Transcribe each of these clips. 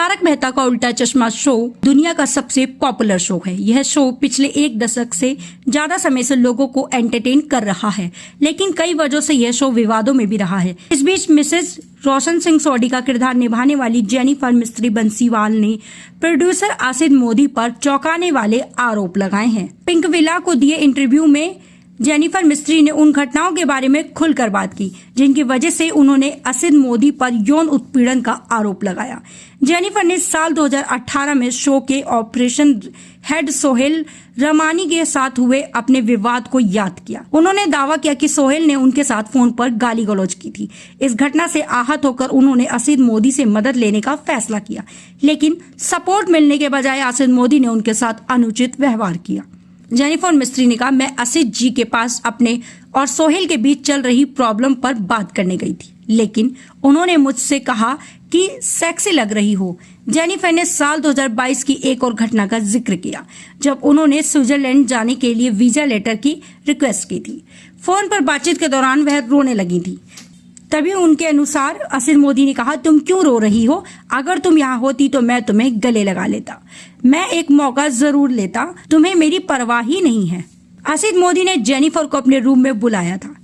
तारक मेहता का उल्टा चश्मा शो दुनिया का सबसे पॉपुलर शो है। यह शो पिछले एक दशक से ज्यादा समय से लोगों को एंटरटेन कर रहा है, लेकिन कई वजहों से यह शो विवादों में भी रहा है। इस बीच मिसेज रोशन सिंह सोडी का किरदार निभाने वाली जेनिफर मिस्त्री बंसीवाल ने प्रोड्यूसर आसिद मोदी पर चौंकाने वाले आरोप लगाए हैं। पिंक विला को दिए इंटरव्यू में जेनिफर मिस्त्री ने उन घटनाओं के बारे में खुलकर बात की जिनकी वजह से उन्होंने आसिद मोदी पर यौन उत्पीड़न का आरोप लगाया। जेनिफर ने साल 2018 में शो के ऑपरेशन हेड सोहेल रमानी के साथ हुए अपने विवाद को याद किया। उन्होंने दावा किया कि सोहेल ने उनके साथ फोन पर गाली गलौज की थी। इस घटना से आहत होकर उन्होंने आसिद मोदी से मदद लेने का फैसला किया, लेकिन सपोर्ट मिलने के बजाय आसिद मोदी ने उनके साथ अनुचित व्यवहार किया। जेनिफर मिस्त्री ने कहा, मैं आसिद जी के पास अपने और सोहेल के बीच चल रही प्रॉब्लम पर बात करने गई थी, लेकिन उन्होंने मुझसे कहा कि सेक्सी लग रही हो। जेनिफर ने साल 2022 की एक और घटना का जिक्र किया जब उन्होंने स्विट्जरलैंड जाने के लिए वीजा लेटर की रिक्वेस्ट की थी। फोन पर बातचीत के दौरान वह रोने लगी थी। तभी उनके अनुसार आसिद मोदी ने कहा, तुम क्यों रो रही हो? अगर तुम यहाँ होती तो मैं तुम्हें गले लगा लेता, मैं एक मौका जरूर लेता, तुम्हें मेरी परवाह ही नहीं है। आसिद मोदी ने जेनिफर को अपने रूम में बुलाया था।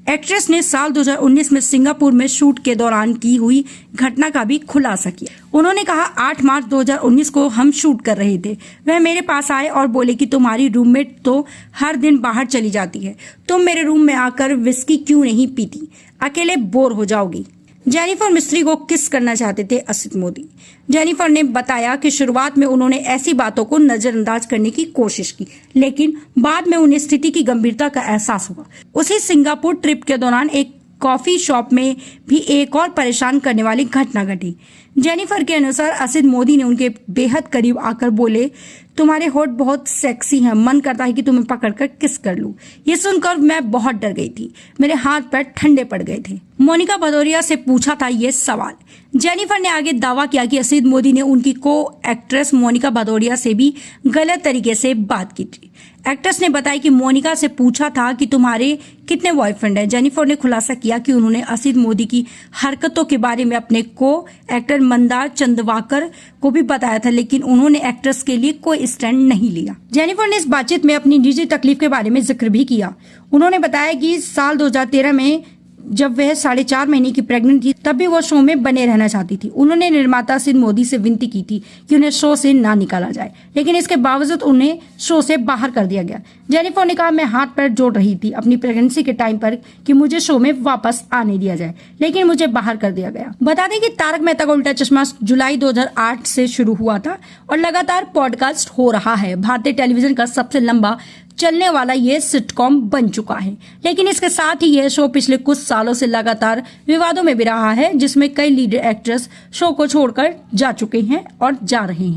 एक्ट्रेस ने साल 2019 में सिंगापुर में शूट के दौरान की हुई घटना का भी खुलासा किया। उन्होंने कहा, 8 मार्च 2019 को हम शूट कर रहे थे। वह मेरे पास आए और बोले कि तुम्हारी रूममेट तो हर दिन बाहर चली जाती है, तुम मेरे रूम में आकर विस्की क्यों नहीं पीती, अकेले बोर हो जाओगी। जेनिफर मिस्त्री को किस करना चाहते थे आसिद मोदी। जेनिफर ने बताया कि शुरुआत में उन्होंने ऐसी बातों को नजरअंदाज करने की कोशिश की, लेकिन बाद में उन्हें स्थिति की गंभीरता का एहसास हुआ। उसी सिंगापुर ट्रिप के दौरान एक कॉफी शॉप में भी एक और परेशान करने वाली घटना घटी। जेनिफर के अनुसार आसिद मोदी ने उनके बेहद करीब आकर बोले, तुम्हारे होठ बहुत सेक्सी हैं, मन करता है कि तुम्हें पकड़कर किस कर लूं। ये सुनकर मैं बहुत डर गई थी, मेरे हाथ पैर ठंडे पड़ गए थे। मोनिका भदौरिया से पूछा था ये सवाल। जेनिफर ने आगे दावा किया कि आसिद मोदी ने उनकी को एक्ट्रेस मोनिका भदौरिया से भी गलत तरीके से बात की थी। एक्ट्रेस ने बताया कि मोनिका से पूछा था कि तुम्हारे कितने बॉयफ्रेंड हैं। जेनिफर ने खुलासा किया कि उन्होंने आसिद मोदी की हरकतों के बारे में अपने को एक्टर मंदार चंदवाकर को भी बताया था, लेकिन उन्होंने एक्ट्रेस के लिए कोई स्टैंड नहीं लिया। जेनिफर ने इस बातचीत में अपनी निजी तकलीफ के बारे में जिक्र भी किया। उन्होंने बताया कि साल 2013 में जब वह 4.5 महीने की प्रेग्नेंट थी, तब भी वो शो में बने रहना चाहती थी। उन्होंने निर्माता आसिद मोदी से विनती की थी कि उन्हें शो से ना निकाला जाए, लेकिन इसके बावजूद उन्हें शो से बाहर कर दिया गया। जेनिफर ने कहा, मैं हाथ पैर जोड़ रही थी अपनी प्रेगनेंसी के टाइम पर कि मुझे शो में वापस आने दिया जाए, लेकिन मुझे बाहर कर दिया गया। बता दें कि तारक मेहता का उल्टा चश्मा जुलाई 2008 से शुरू हुआ था और लगातार पॉडकास्ट हो रहा है। भारतीय टेलीविजन का सबसे लंबा चलने वाला ये सिटकॉम बन चुका है, लेकिन इसके साथ ही यह शो पिछले कुछ सालों से लगातार विवादों में भी रहा है, जिसमें कई लीड एक्ट्रेस शो को छोड़कर जा चुके हैं और जा रहे हैं।